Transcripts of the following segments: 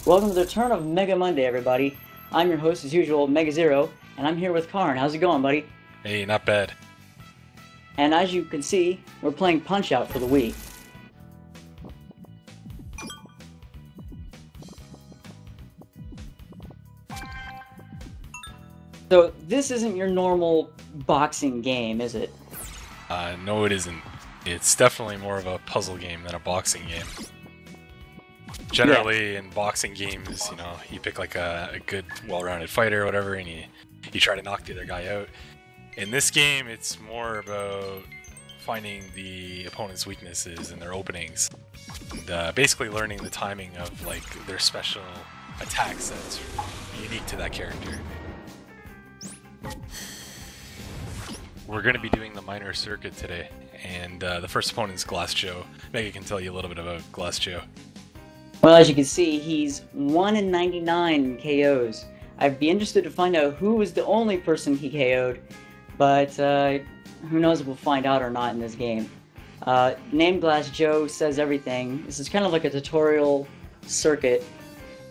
Welcome to the return of Mega Monday, everybody. I'm your host, as usual, MegaZero, and I'm here with Kharn. How's it going, buddy? Hey, not bad. And as you can see, we're playing Punch-Out for the Wii. So, this isn't your normal boxing game, is it? No, it isn't. It's definitely more of a puzzle game than a boxing game. Generally, in boxing games, you know, you pick like a good, well-rounded fighter or whatever, and you try to knock the other guy out. In this game, it's more about finding the opponent's weaknesses and their openings, and basically learning the timing of like their special attacks that's unique to that character. We're going to be doing the minor circuit today, and the first opponent is Glass Joe. Mega can tell you a little bit about Glass Joe. Well, as you can see, he's 1 in 99 KOs. I'd be interested to find out who was the only person he KO'd, but who knows if we'll find out or not in this game. Name Glass Joe says everything. This is kind of like a tutorial circuit,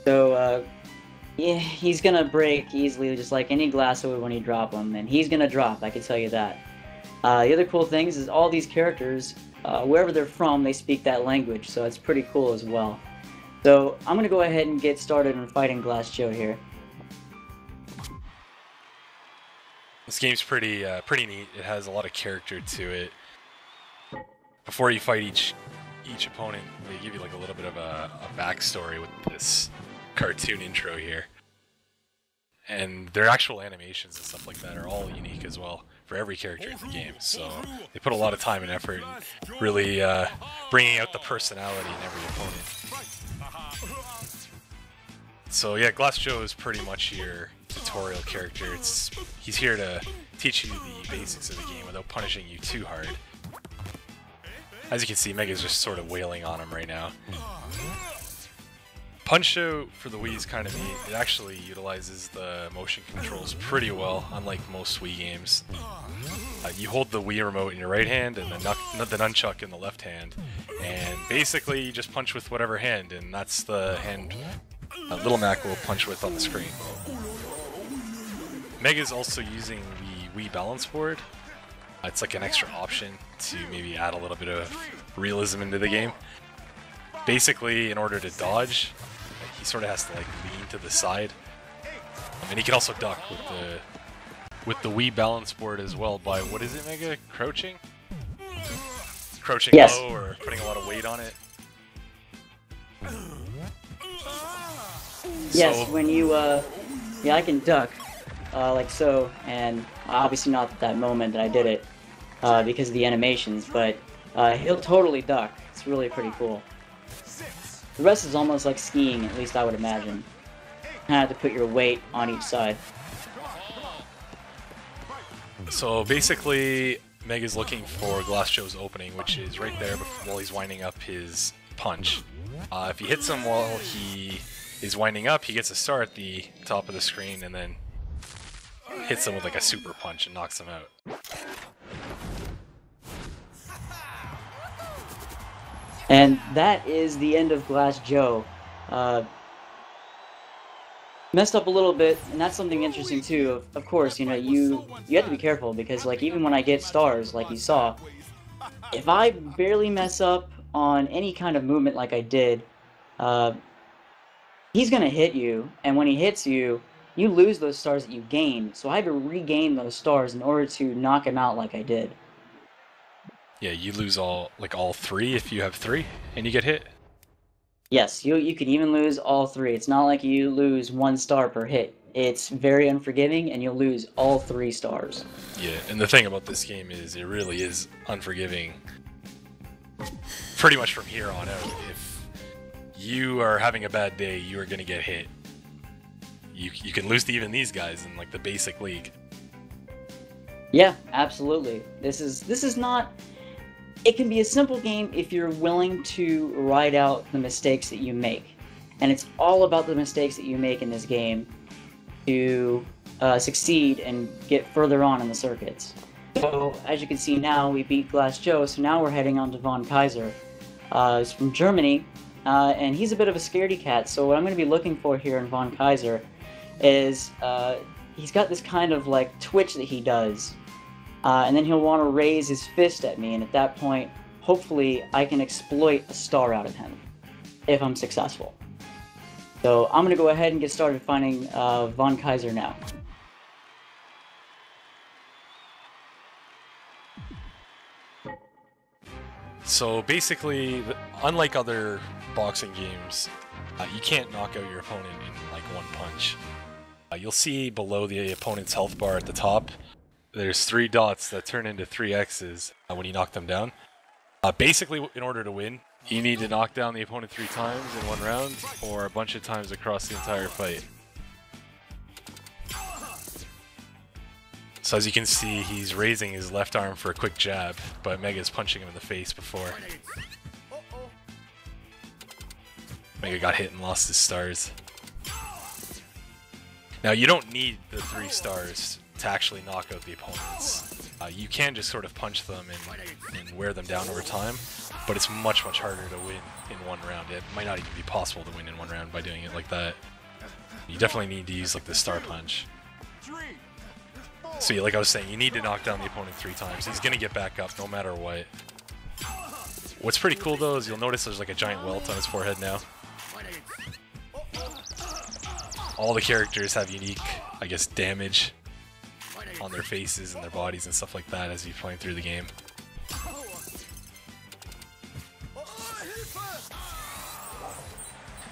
so yeah, he's gonna break easily, just like any glass would when you drop him, and he's gonna drop, I can tell you that. The other cool things is all these characters, wherever they're from, they speak that language, so it's pretty cool as well. So I'm gonna go ahead and get started on fighting Glass Joe here. This game's pretty neat. It has a lot of character to it. Before you fight each opponent, they give you like a little bit of a backstory with this cartoon intro here. And their actual animations and stuff like that are all unique as well for every character in the game. So they put a lot of time and effort in really bringing out the personality in every opponent. So yeah, Glass Joe is pretty much your tutorial character. He's here to teach you the basics of the game without punishing you too hard. As you can see, Mega's just sort of wailing on him right now. Punch-Out for the Wii is kind of neat. It actually utilizes the motion controls pretty well, unlike most Wii games. You hold the Wii remote in your right hand and the nunchuck in the left hand, and basically you just punch with whatever hand, and that's the hand Little Mac will punch with on the screen. Mega's also using the Wii balance board. It's like an extra option to maybe add a little bit of realism into the game. Basically, in order to dodge, he sort of has to like lean to the side. And he can also duck with the Wii balance board as well by, what is it, Mega? Crouching? Crouching yes. Low or putting a lot of weight on it. Yes, so, when you, yeah, I can duck, like so, and obviously not at that moment that I did it, because of the animations, but he'll totally duck. It's really pretty cool. The rest is almost like skiing, at least I would imagine. You have to put your weight on each side. So basically, Mega's looking for Glass Joe's opening, which is right there while he's winding up his punch. If he hits him while he is winding up, he gets a star at the top of the screen and then hits him with like a super punch and knocks him out. And that is the end of Glass Joe. Messed up a little bit, and that's something interesting too. Of course, you know, you have to be careful, because like even when I get stars, like you saw, if I barely mess up on any kind of movement like I did, he's gonna hit you, and when he hits you, you lose those stars that you gained. So I have to regain those stars in order to knock him out like I did. Yeah, you lose all three if you have three and you get hit? Yes, you can even lose all three. It's not like you lose 1 star per hit. It's very unforgiving, and you'll lose all 3 stars. Yeah, and the thing about this game is it really is unforgiving pretty much from here on out. If you are having a bad day, you are going to get hit. You can lose to even these guys in like the basic league. Yeah, absolutely. This is not... It can be a simple game if you're willing to ride out the mistakes that you make. And it's all about the mistakes that you make in this game to succeed and get further on in the circuits. So, as you can see now, we beat Glass Joe, so now we're heading on to Von Kaiser. He's from Germany, and he's a bit of a scaredy cat. So what I'm going to be looking for here in Von Kaiser is he's got this kind of like twitch that he does, and then he'll want to raise his fist at me, and at that point, hopefully, I can exploit a star out of him if I'm successful. So I'm going to go ahead and get started finding Von Kaiser now. So basically, unlike other boxing games, you can't knock out your opponent in like one punch. You'll see below the opponent's health bar at the top, there's 3 dots that turn into 3 X's when you knock them down. Basically, in order to win, you need to knock down the opponent 3 times in one round, or a bunch of times across the entire fight. So as you can see, he's raising his left arm for a quick jab, but Mega's punching him in the face before. Mega got hit and lost his stars. Now you don't need the 3 stars to actually knock out the opponents. You can just sort of punch them and wear them down over time, but it's much harder to win in one round. It might not even be possible to win in one round by doing it like that. You definitely need to use like the star punch. So yeah, like I was saying, you need to knock down the opponent 3 times. He's gonna get back up no matter what. What's pretty cool though is you'll notice there's like a giant welt on his forehead now. All the characters have unique, I guess, damage on their faces and their bodies and stuff like that as you're playing through the game.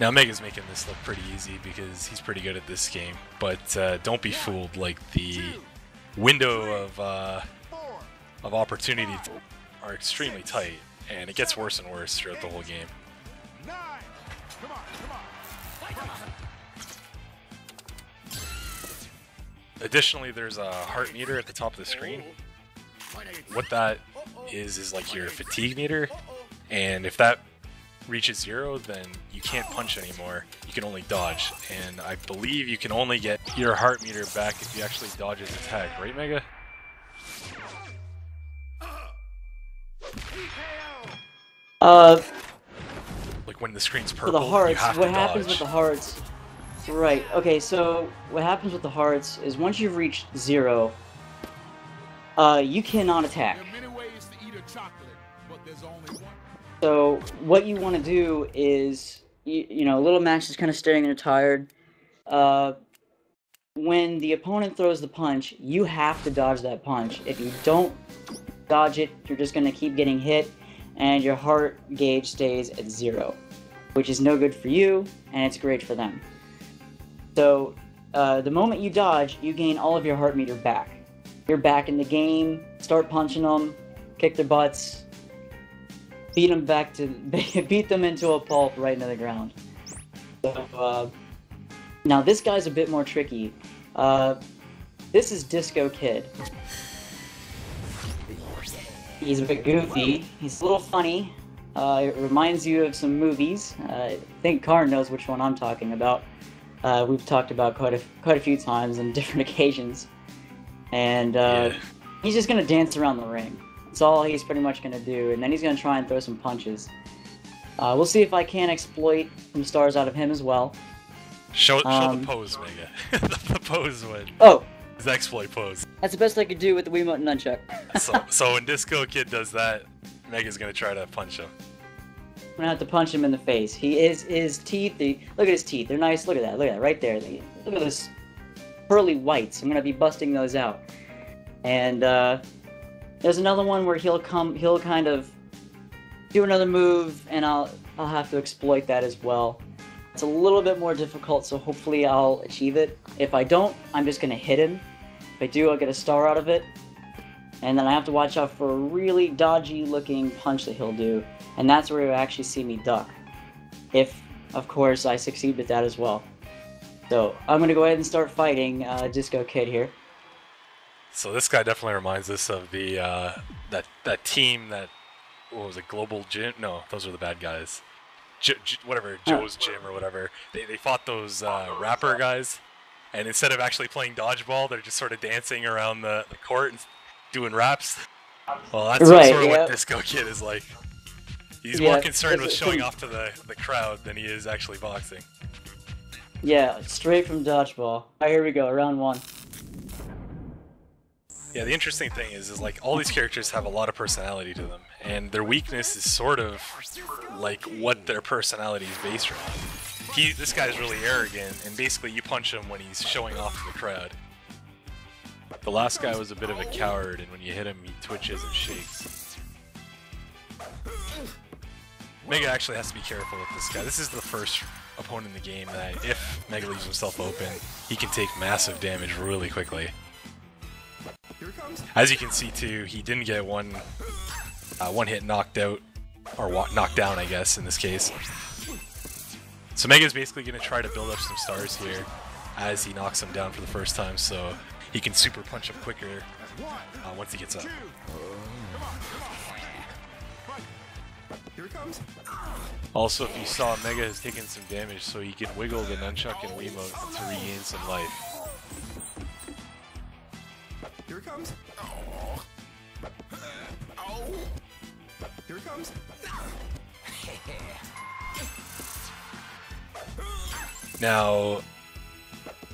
Now Mega's making this look pretty easy because he's pretty good at this game, but don't be fooled. Like, the window of opportunity are extremely tight, and it gets worse and worse throughout the whole game. Additionally, there's a heart meter at the top of the screen. What that is like your fatigue meter, and if that reaches 0, then you can't punch anymore. You can only dodge, and I believe you can only get your heart meter back if you actually dodge his attack, right, Mega? Like when the screen's purple, for the hearts, you have what to happens dodge. with the hearts? Right. Okay. So what happens with the hearts is once you've reached 0, you cannot attack. There are many ways to eat a chocolate, but there's only one. So what you want to do is, you know, little Max is kind of staring there tired. When the opponent throws the punch, you have to dodge that punch. If you don't dodge it, you're just going to keep getting hit, and your heart gauge stays at 0, which is no good for you, and it's great for them. So the moment you dodge, you gain all of your heart meter back. You're back in the game, start punching them, kick their butts, beat them back to beat them into a pulp right into the ground. So now this guy's a bit more tricky. This is Disco Kid. He's a bit goofy. He's a little funny. It reminds you of some movies. I think Kharn knows which one I'm talking about. We've talked about quite a few times on different occasions. And he's just gonna dance around the ring. That's all he's pretty much gonna do, and then he's gonna try and throw some punches. We'll see if I can exploit some stars out of him as well. Show the pose, Mega. the pose one. Oh! His exploit pose. That's the best I could do with the Wiimote and nunchuck. so when Disco Kid does that, Mega's gonna try to punch him. I'm gonna have to punch him in the face. His teeth, look at his teeth. They're nice. Look at that, right there. Look at those pearly whites. I'm gonna be busting those out. And there's another one where he'll kind of do another move, and I'll have to exploit that as well. It's a little bit more difficult, so hopefully I'll achieve it. If I don't, I'm just gonna hit him. If I do, I'll get a star out of it. And then I have to watch out for a really dodgy looking punch that he'll do. And that's where you'll actually see me duck. If, of course, I succeed with that as well. So, I'm gonna go ahead and start fighting Disco Kid here. So this guy definitely reminds us of the that team that, what was it, Global Gym? No, those are the bad guys. Whatever, Joe's Gym or whatever. They fought those rapper guys, and instead of actually playing dodgeball, they're just sort of dancing around the court and doing raps. Well, that's right, sort of what Disco Kid is like. He's more concerned with showing off to the crowd than he is actually boxing. Yeah, straight from dodgeball. Alright, here we go, round 1. Yeah, the interesting thing is like all these characters have a lot of personality to them, and their weakness is sort of like what their personality is based around. This guy's really arrogant, and basically you punch him when he's showing off to the crowd. The last guy was a bit of a coward, and when you hit him, he twitches and shakes. Mega actually has to be careful with this guy. This is the first opponent in the game that, if Mega leaves himself open, he can take massive damage really quickly. As you can see too, he didn't get one hit knocked out, or knocked down, I guess, in this case. So Mega's basically going to try to build up some stars here as he knocks him down for the first time, so he can super punch him quicker once he gets up. Also, if you saw, Mega has taken some damage, so he can wiggle the nunchuck and Wiimote to regain some life. Here it comes. Here it comes. Now,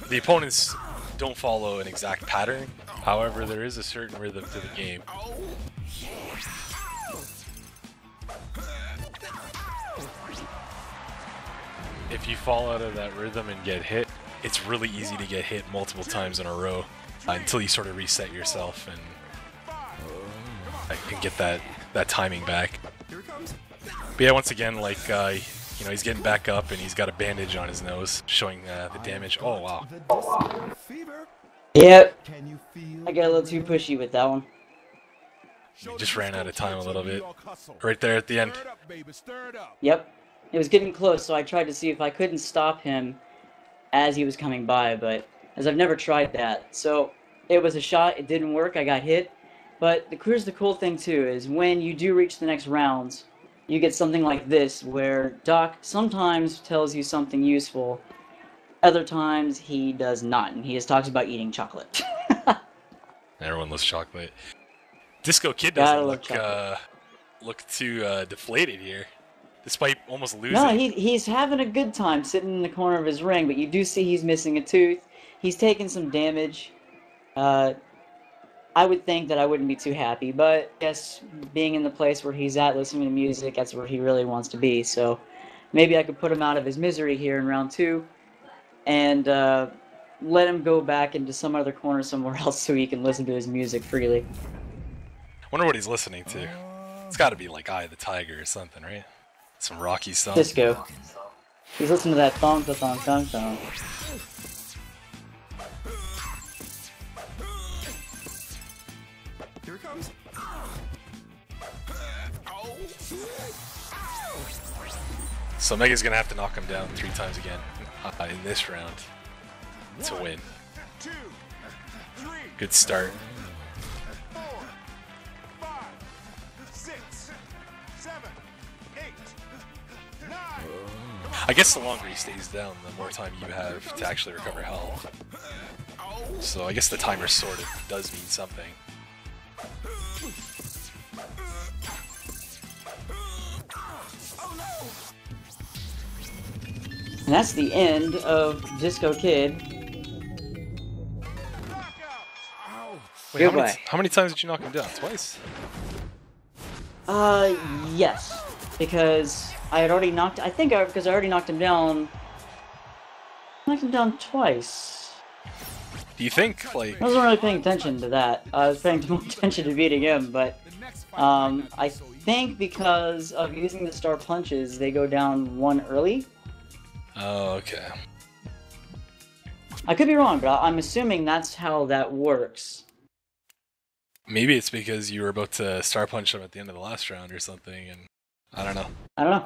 the opponents don't follow an exact pattern. However, there is a certain rhythm to the game. If you fall out of that rhythm and get hit, it's really easy to get hit multiple times in a row until you sort of reset yourself and get that timing back. But yeah, once again, like you know, he's getting back up and he's got a bandage on his nose, showing the damage. Oh wow! Yep, I got a little too pushy with that one. We just ran out of time a little bit. Right there at the end. Yep. It was getting close, so I tried to see if I couldn't stop him as he was coming by, but as I've never tried that. So it was a shot, it didn't work, I got hit. But here's the cool thing too, is when you do reach the next rounds, you get something like this, where Doc sometimes tells you something useful, other times he does not, and he just talks about eating chocolate. Everyone loves chocolate. Disco Kid doesn't look too deflated here. Despite almost losing. No, he's having a good time sitting in the corner of his ring, but you do see he's missing a tooth. He's taking some damage. I would think that I wouldn't be too happy, but I guess being in the place where he's at, listening to music, that's where he really wants to be. So maybe I could put him out of his misery here in round 2 and let him go back into some other corner somewhere else so he can listen to his music freely. Wonder what he's listening to. It's got to be like Eye of the Tiger or something, right? Some Rocky stuff. Disco. He's listening to that thong, thong, thong, thong. Here it comes. So Mega's gonna have to knock him down 3 times again in this round to win. 2, 3, Good start. 4, 5, 6, 7, 8, 9. I guess the longer he stays down, the more time you have to actually recover health. So I guess the timer sort of does mean something. And that's the end of Disco Kid. Wait, how many times did you knock him down? Twice? Yes. Because I had already knocked... because I already knocked him down... I knocked him down twice. Do you think, like... I wasn't really paying attention to that. I was paying more attention to beating him, but... I think because of using the star punches, they go down 1 early. Oh, okay. I could be wrong, but I'm assuming that's how that works. Maybe it's because you were about to star punch him at the end of the last round or something, and I don't know. I don't know.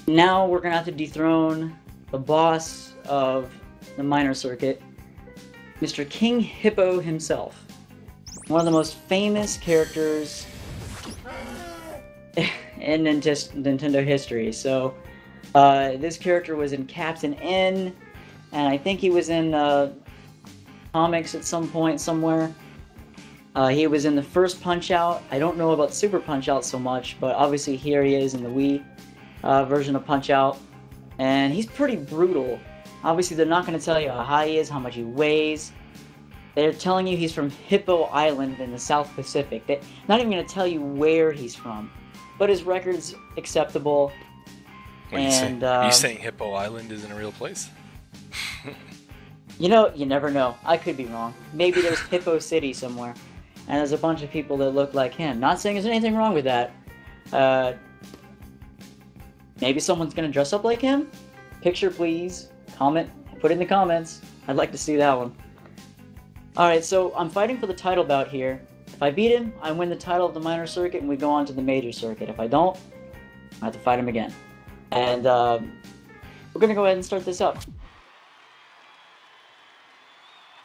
Now we're gonna have to dethrone the boss of the minor circuit, Mr. King Hippo himself. One of the most famous characters in Nintendo history. So, this character was in Captain N, and I think he was in comics at some point somewhere. He was in the first Punch-Out. I don't know about Super Punch-Out so much, but obviously here he is in the Wii version of Punch-Out. And he's pretty brutal. Obviously they're not going to tell you how high he is, how much he weighs. They're telling you he's from Hippo Island in the South Pacific. They're not even going to tell you where he's from. But his record's acceptable. What are you saying Hippo Island isn't a real place? You know, you never know. I could be wrong. Maybe there's Hippo City somewhere. And there's a bunch of people that look like him. Not saying there's anything wrong with that. Maybe someone's going to dress up like him? Picture, please. Comment. Put in the comments. I'd like to see that one. Alright, so I'm fighting for the title bout here. If I beat him, I win the title of the minor circuit and we go on to the major circuit. If I don't, I have to fight him again. And we're going to go ahead and start this up.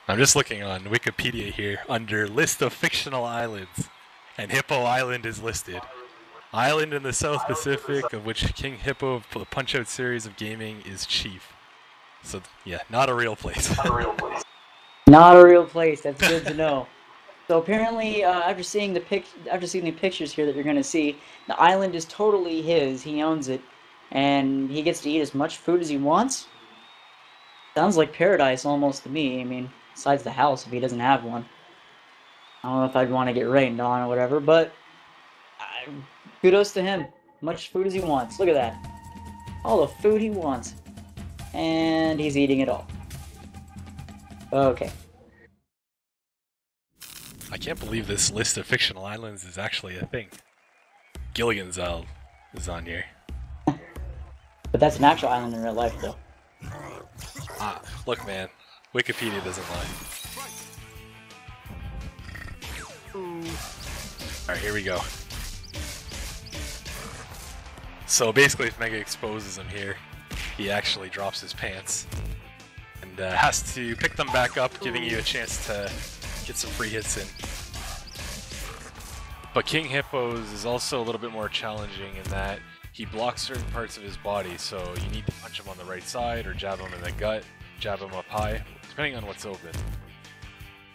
I'm just looking on Wikipedia here under list of fictional islands, and Hippo Island is listed. Island in the South Pacific, of which King Hippo of the Punch-Out series of gaming is chief. So yeah, not a real place. Not a real place. That's good to know. So apparently, after seeing the pictures here that you're going to see, the island is totally his. He owns it, and he gets to eat as much food as he wants. Sounds like paradise almost to me. I mean, besides the house, if he doesn't have one. I don't know if I'd want to get rained on or whatever, but kudos to him. Much food as he wants. Look at that. All the food he wants. And he's eating it all. Okay. I can't believe this list of fictional islands is actually a thing. Gilligan's Isle is on here. But that's an actual island in real life, though. Ah, look, man. Wikipedia doesn't lie. Alright, here we go. So basically, if Mega exposes him here, he actually drops his pants and has to pick them back up, giving you a chance to get some free hits in. But King Hippo's is also a little bit more challenging in that he blocks certain parts of his body, so you need to punch him on the right side or jab him in the gut, jab him up high, depending on what's open.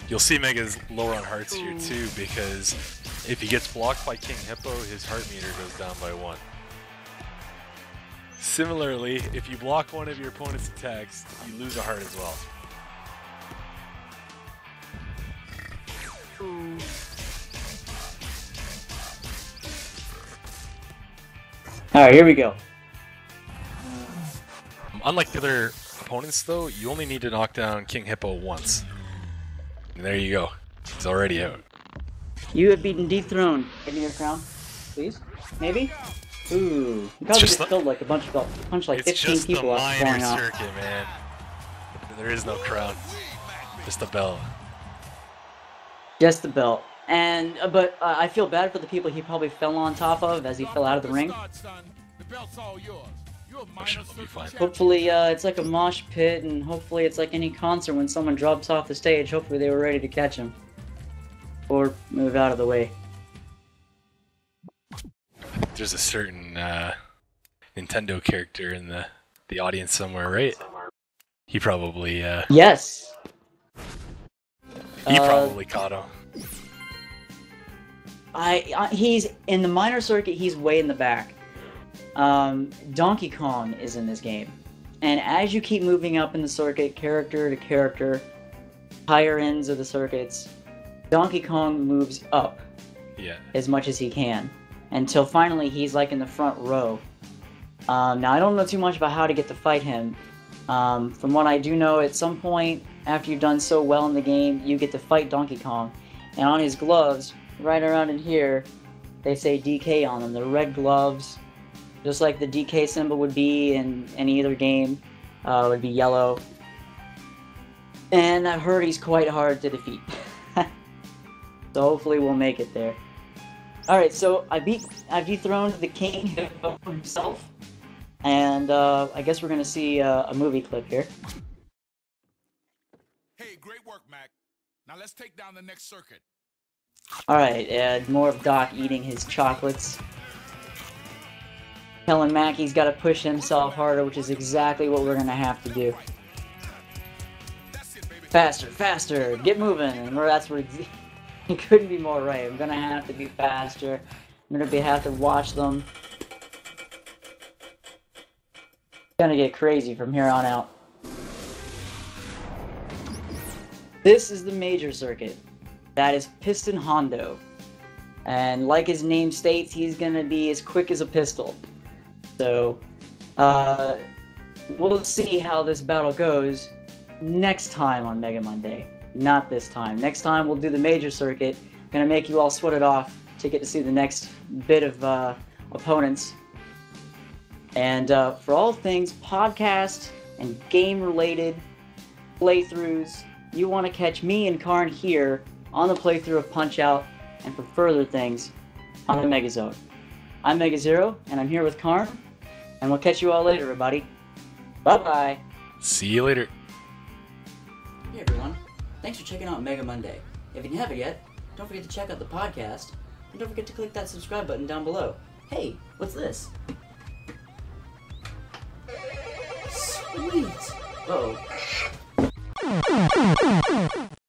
You'll see Mega's lower on hearts here too, because if he gets blocked by King Hippo, his heart meter goes down by 1. Similarly, if you block one of your opponent's attacks, you lose a heart as well. Alright, here we go. Unlike the other opponents though, you only need to knock down King Hippo once. And there you go. He's already out. You have beaten Dethroned. Give me your crown, please. Maybe? Ooh. You probably just killed like a bunch of punch like 15 people off It's just the minor circuit, man. There is no crown. Just a belt. Just the belt. And but I feel bad for the people he probably fell on top of as he fell out of the ring. I'm sure they'll be fine. Hopefully it's like a mosh pit, and hopefully it's like any concert when someone drops off the stage. Hopefully they were ready to catch him. Or move out of the way. There's a certain Nintendo character in the audience somewhere, right? He probably Yes. He probably caught him. He's in the minor circuit. He's way in the back. Donkey Kong is in this game, and as you keep moving up in the circuit, character to character, higher ends of the circuits, Donkey Kong moves up as much as he can, until finally he's like in the front row. Now I don't know too much about how to get to fight him. From what I do know, at some point after you've done so well in the game, you get to fight Donkey Kong, and on his gloves, right around in here, they say DK on them. They're red gloves. Just like the DK symbol would be in any other game, would be yellow. And I've heard he's quite hard to defeat. So hopefully we'll make it there. Alright, so I've dethroned the king himself. And I guess we're going to see a movie clip here. Hey, great work, Mac. Now let's take down the next circuit. Alright, more of Doc eating his chocolates. Telling Mac he's got to push himself harder, which is exactly what we're going to have to do. Faster, faster, get moving, and that's where You couldn't be more right. I'm gonna have to be faster. I'm gonna have to watch them. It's gonna get crazy from here on out. This is the major circuit. That is Piston Hondo. And like his name states, he's gonna be as quick as a pistol. So, we'll see how this battle goes next time on Mega Monday. Not this time. Next time we'll do the major circuit. Gonna make you all sweat it off to get to see the next bit of opponents. And for all things podcast and game-related playthroughs, you want to catch me and Kharn here on the playthrough of Punch-Out, and for further things on the MegaZero. I'm MegaZero, and I'm here with Kharn, and we'll catch you all later, everybody. Bye-bye. See you later. Hey, everyone. Thanks for checking out Mega Monday. If you haven't yet, don't forget to check out the podcast, and don't forget to click that subscribe button down below. Hey, what's this? Sweet! Uh-oh.